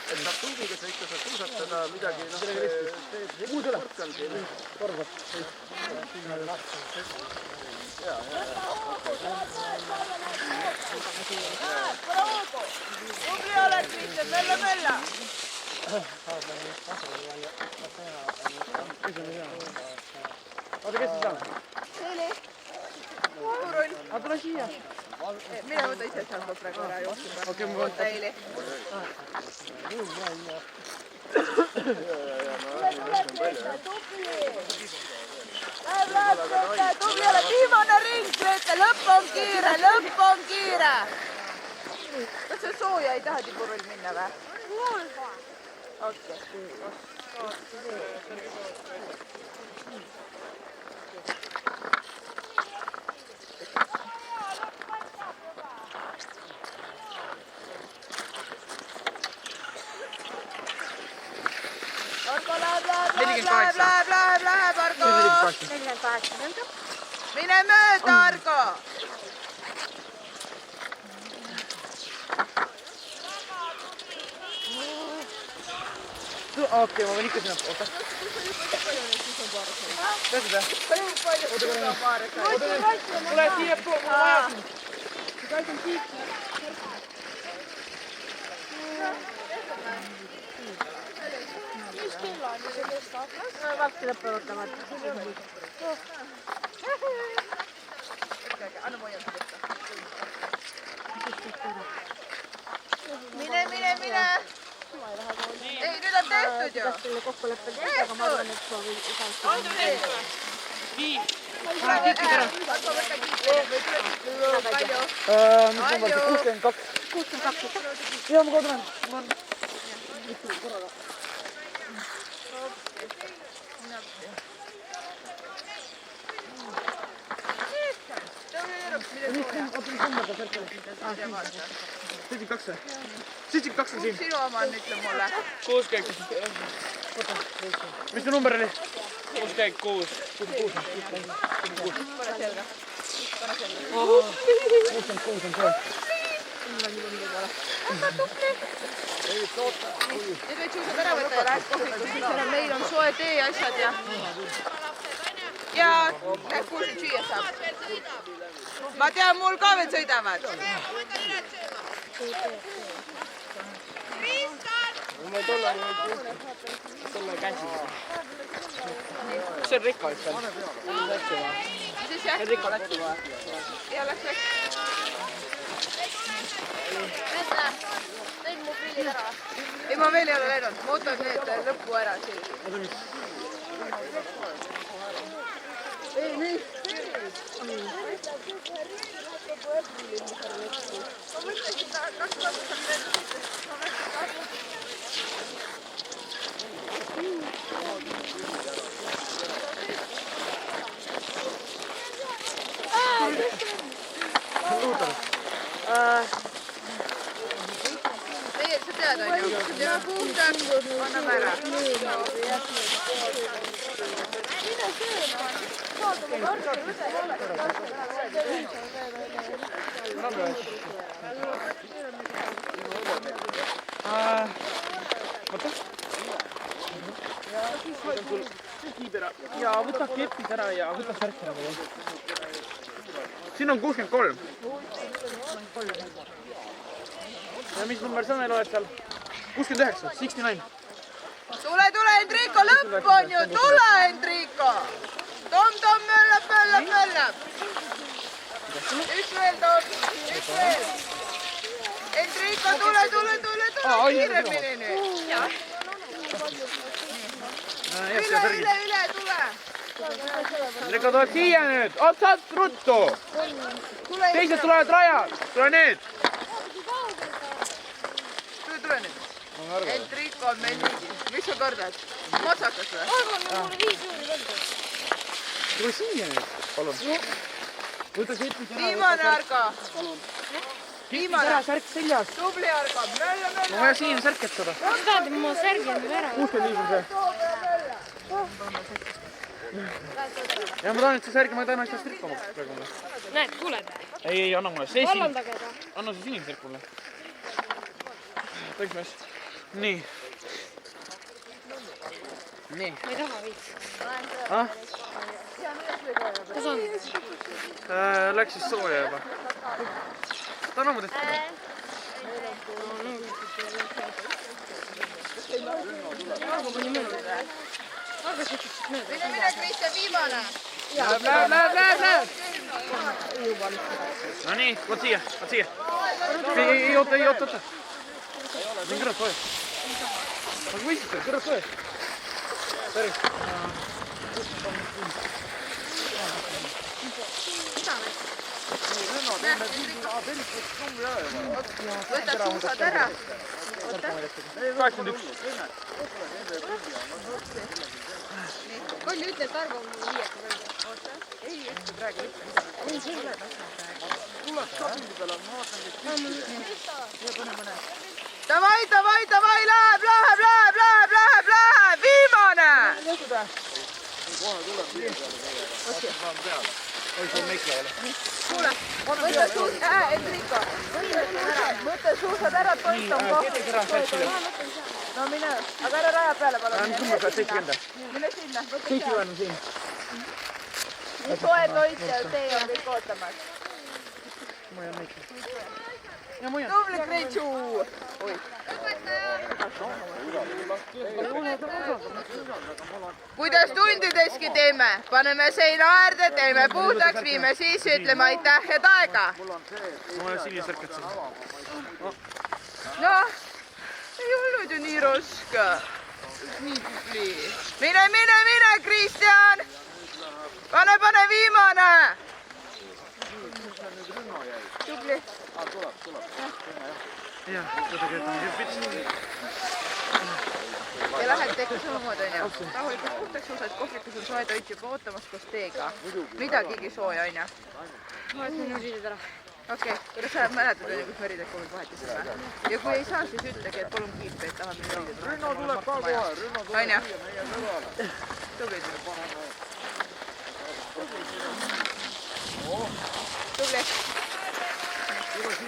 [SPEAKER 1] Et saab tundiga sõita, saab suusatada, midagi, see sport on siin.
[SPEAKER 6] Tubli oled, Kristjan, mella!
[SPEAKER 3] Oota, kes see saab? Aga tule siia.
[SPEAKER 6] Mine võta ise sealt praegu ära jooksu.
[SPEAKER 3] Okei, ma võtan.
[SPEAKER 6] Eili. Tubli oled, viimane ring, Grete, lõpp on kiire! Kas sa sooja ei taha tiburull minna või? Okei. Argo läheb, Argo!
[SPEAKER 2] 48.
[SPEAKER 6] Mine mööda, Argo!
[SPEAKER 3] Okei, ma võin ikka sinna. Oota. Tead seda?
[SPEAKER 6] Palju suunapaare sai.
[SPEAKER 3] Tule siia, ma vajan sind. See käis on siit.
[SPEAKER 5] Mis kellani see kestab?
[SPEAKER 2] Varsti lõppevad tamad.
[SPEAKER 6] Anna ma hoian seda. Mine! ei, nüüd on tehtud ju.
[SPEAKER 2] Selle kokkuleppe teed, aga ma arvan, et sa võid
[SPEAKER 6] On tehtud.
[SPEAKER 3] Nii.
[SPEAKER 6] Hakkame võtta kiipi. Palju?
[SPEAKER 3] Mis number see? 62.
[SPEAKER 2] 62.
[SPEAKER 3] Jaa, ma kohe tulen. Kaks. 72 on siin.
[SPEAKER 6] Sinu oma on, ütle mulle.
[SPEAKER 4] 66.
[SPEAKER 3] Mis see number oli?
[SPEAKER 4] 66.
[SPEAKER 6] Pane selga.
[SPEAKER 3] 66 on see.
[SPEAKER 6] Nüüd võid suusad ära võtta ja lähed kohvikusse. Meil on soe tee ja asjad ja... Ja näed, kuhu siin süüa saab. Ma tean, mul ka veel sõidavad.
[SPEAKER 3] See on Rikka üks seal.
[SPEAKER 6] Mis siis jah?
[SPEAKER 3] Rikka läks juba.
[SPEAKER 6] Ja läks.
[SPEAKER 2] Tõin mobiilid ära.
[SPEAKER 6] Ei, ma veel ei ole läinud. Ma ootan need lõppu ära siin. Ei, nii. Ma mõtlesin, kas kasutab veel. Meie, sa tead, on ju? Ja puhtaks, anname ära.
[SPEAKER 3] Ja võta kepid ära ja võta särk ära. Siin on 63. Ja mis number sa meil oled seal? 69, 69.
[SPEAKER 6] Tule, Enrico, lõpp on ju! Tule, Enrico! Tom, möllab. Üks veel, Tom. Üks veel. Enrico, tule. Kiiremini nüüd. Üle, tule.
[SPEAKER 3] Rikka tuleb siia nüüd, otsast ruttu. Teised tulevad rajad, tule nüüd.
[SPEAKER 6] Tule nüüd. Enrico on meil niigi. Mis sa kordad? Matsakas või?
[SPEAKER 3] Tule siia nüüd, palun. Võta kepid ära.
[SPEAKER 6] Viimane, Argo.
[SPEAKER 3] Kepid ära, särk seljas.
[SPEAKER 6] Tubli, Argo. Mölla.
[SPEAKER 3] Ma vaja siin särketada.
[SPEAKER 2] Mis tähendab, ma särgi on ära.
[SPEAKER 3] 65 on see. Ja ma tahan, et see särgi, ma tahan asjast rikkama praegu mulle.
[SPEAKER 2] Näed, kuuled?
[SPEAKER 3] Ei, anna mulle. See siin.
[SPEAKER 2] Vallandage ta.
[SPEAKER 3] Anna see sinine särk mulle. Tohiks mees. Nii. Nii.
[SPEAKER 2] Ma ei taha viits.
[SPEAKER 3] Ah?
[SPEAKER 2] Kas on?
[SPEAKER 3] Läks siis sooja juba. Ta on ammu tehtud.
[SPEAKER 6] Mine, Kristjan, viimane.
[SPEAKER 3] Läheb. No nii, vot siia. Ei, oota. See on kõrvad sooja. Aga võistite, kõrvad sooja. Päris.
[SPEAKER 6] Võta suusad ära.
[SPEAKER 3] 81.
[SPEAKER 2] Kolli ütle, et Arvo on 5.
[SPEAKER 6] Ei, ütle praegu ütle. Davai, läheb. Viimane. Kuule, võta suusad ära, Enrico. Võta suusad ära, toit on koht. No mine, aga ära raja peale, palun.
[SPEAKER 3] Number peab 70.
[SPEAKER 6] Mine sinna, võta
[SPEAKER 3] 70
[SPEAKER 6] seal.
[SPEAKER 3] on siin.
[SPEAKER 6] Soe toit ja tee on kõik ootamas.
[SPEAKER 3] Ma jään näiteks. Ja ma jään.
[SPEAKER 6] Tubli, Kreitsu. Kuidas tundideski teeme? Paneme seina äärde, teeme puhtaks, viime sisse, ütleme aitäh, head aega.
[SPEAKER 3] Ma olen sinisärkad siin.
[SPEAKER 6] Noh, ei olnud ju nii nii roska. Nii tubli. Mine, Kristjan! Pane viimane! Tubli.
[SPEAKER 3] jah, seda keetan kepits.
[SPEAKER 6] Ja lähed teekka samamoodi, on ju? Rahulikult puhtaks usad, kohvikus on soe toit juba ootamas koos teega. Midagigi sooja, on ju?
[SPEAKER 2] Ma võtsin ürited ära.
[SPEAKER 6] Okei, kuidas sa mäletad, kus me ürited koomid vahetasime? Ja kui ei saa, siis ütlegi, et palun kiipe, et tahame ürited.
[SPEAKER 1] Rünno tuleb ka kohe, Rünno tuleb
[SPEAKER 6] On ju?
[SPEAKER 1] meie kõrvale.
[SPEAKER 6] Tubli.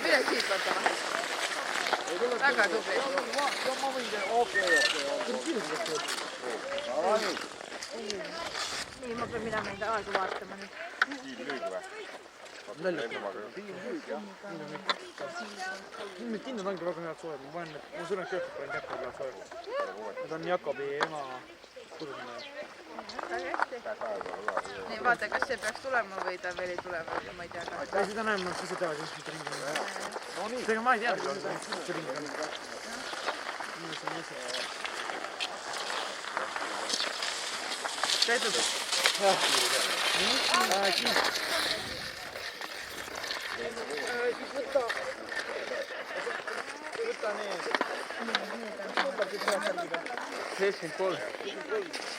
[SPEAKER 6] Mine siit vaatama. Väga tubli.
[SPEAKER 1] Ma võin teha, okei.
[SPEAKER 2] Nii, ma pean minema enda aegu vaatama nüüd.
[SPEAKER 3] Need kindlad ongi väga head soojad, ma panen, et ma sõnan köökid panen Jakobi head soojad. Need on Jakobi ema kodusõnne.
[SPEAKER 6] Väga hästi. Nii, vaata, kas see peaks tulema või ta veel ei tule või ma ei tea ka.
[SPEAKER 3] Ei, seda näen, nad ise teavad, mis mitte ringi on. Seega ma ei tea, mis see ringi on. Käitud? Jah. Võta need. 73.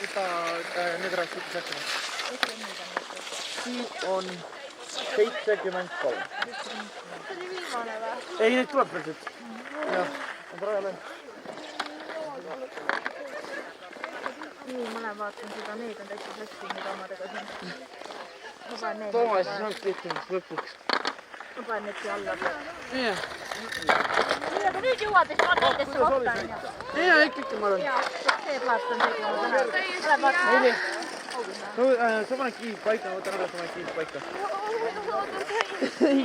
[SPEAKER 3] Võta need ära, siit säkkima. Siin on 73.
[SPEAKER 2] See oli viimane või?
[SPEAKER 3] Ei, neid tuleb veel siit. Jah, on praegu läinud.
[SPEAKER 2] Nii, ma lähen vaatan seda, need on täitsa sassi nüüd omadega siin. Ma panen need.
[SPEAKER 3] Toomas, siis ongi tehtud lõpuks.
[SPEAKER 2] Ma panen need siia alla.
[SPEAKER 3] Jah.
[SPEAKER 2] Nii, aga nüüd jõuad, siis ma nendesse kohta on ju.
[SPEAKER 3] Jaa, ikkagi ma olen.
[SPEAKER 2] Jaa, see plaat on see, kui ma tahan. Lähen vaatan.
[SPEAKER 3] Sa paned kiivid paika, ma võtan ära, sa paned kiivid paika. Ei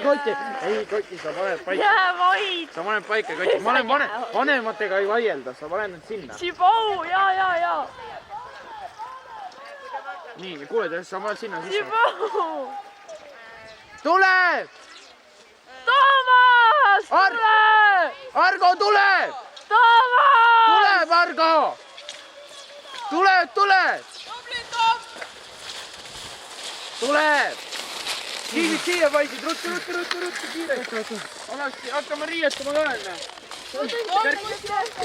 [SPEAKER 3] koti, sa paned paika.
[SPEAKER 2] Jää vaid.
[SPEAKER 3] Sa paned paika koti. Ma olen vanematega ei vaielda, sa paned need sinna.
[SPEAKER 2] Sibau, jaa.
[SPEAKER 3] Nii, kuule, sa paned sinna sisse.
[SPEAKER 2] Sibau.
[SPEAKER 3] Tule!
[SPEAKER 2] Toomas, tule!
[SPEAKER 3] Argo, tule!
[SPEAKER 2] Toomas!
[SPEAKER 3] Tuleb, Argo! Tule! Tuleb! Kiivid siia paisid, ruttu, kiiresti. Hakkame riietama ka enne.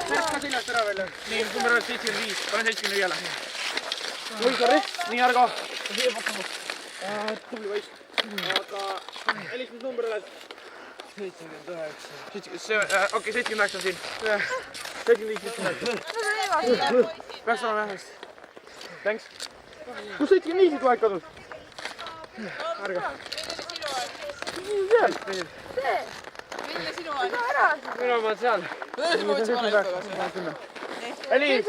[SPEAKER 3] Särka seljast ära veel. Nii, number 75, pane 75 jälle. Oi, sorry. Nii, Argo. Siia pakkama. Tubli poiss. Aga Elis, mis number oled? 79. Okei, 79 on siin. 75, 79. Peaks olema jah hästi. Thanks. Kus 75 tuleb kadus? Argo. See.
[SPEAKER 6] Mille sinu on?
[SPEAKER 3] Minu oma seal. Elis,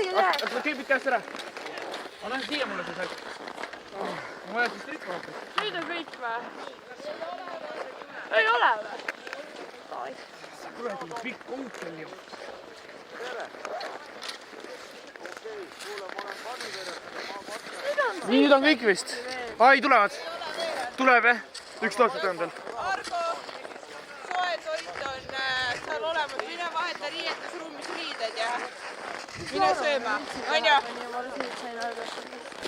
[SPEAKER 3] sa kiibid käest ära. Anna siia mulle see särk. Ma vajan siis trikku vaata.
[SPEAKER 2] Nüüd on kõik või? Ei ole või?
[SPEAKER 3] Kuradi pikk onkel ju. Nii, nüüd on kõik vist. Ai, tulevad. Tuleb jah? Üks tootset on veel.
[SPEAKER 6] Argo, soe toit on seal olemas. Mine vaheta riietusruumis riided ja mine sööma. On ju?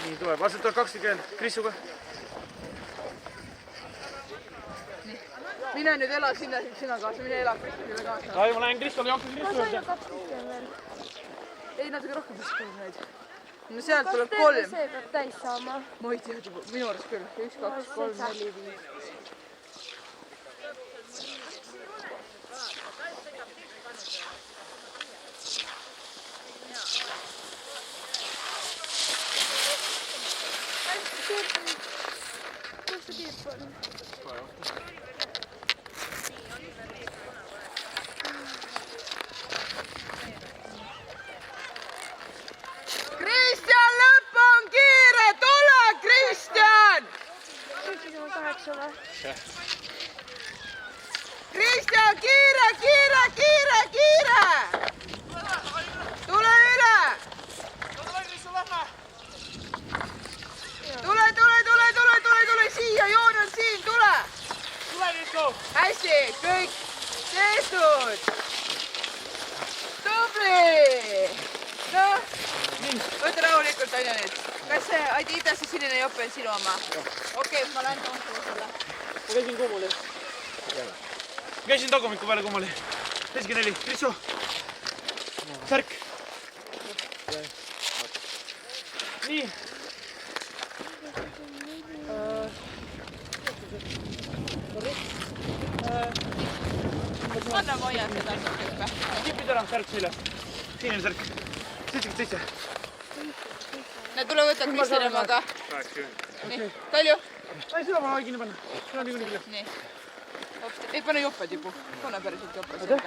[SPEAKER 3] Nii, tuleb. Vastab tuleb 20. Krissuga.
[SPEAKER 6] Mine nüüd ela sinna kaasa, mine ela Kristjanile kaasa.
[SPEAKER 3] Ai, ma lähen Krissule, jooksin Krissule.
[SPEAKER 6] Ei, natuke rohkem viskame neid. No sealt tuleb 3.
[SPEAKER 2] See peab täis saama.
[SPEAKER 6] Ma ei tea, minu arust küll. 1, 2, 3, 4, 5.
[SPEAKER 2] Kus see tiip on?
[SPEAKER 6] Kristjan, lõpp on kiire! Tule, Kristjan!
[SPEAKER 2] 78 või?
[SPEAKER 6] Kristjan, kiire! Tule üle! Tule siia, joon on siin, tule! Hästi, kõik tehtud! Tubli! Adidas ja sinine jope on sinu oma. Okei, ma lähen toon sulle.
[SPEAKER 3] Ma käisin Kummuli.
[SPEAKER 4] Käisin tagumiku peale Kummuli. 74, Kritsu. Särk. Nii.
[SPEAKER 6] Anna ma hoian seda asja.
[SPEAKER 4] Kipid ära, särk seljas. Sinine särk. 77.
[SPEAKER 6] Näe, tule võtad Kristjan omaga.
[SPEAKER 4] 80.
[SPEAKER 6] Nii, Kalju.
[SPEAKER 4] Ei, seda ma kinni panna. Seda on niikuinii küll.
[SPEAKER 6] Nii. Ei pane joped juba. Pane päriselt joped.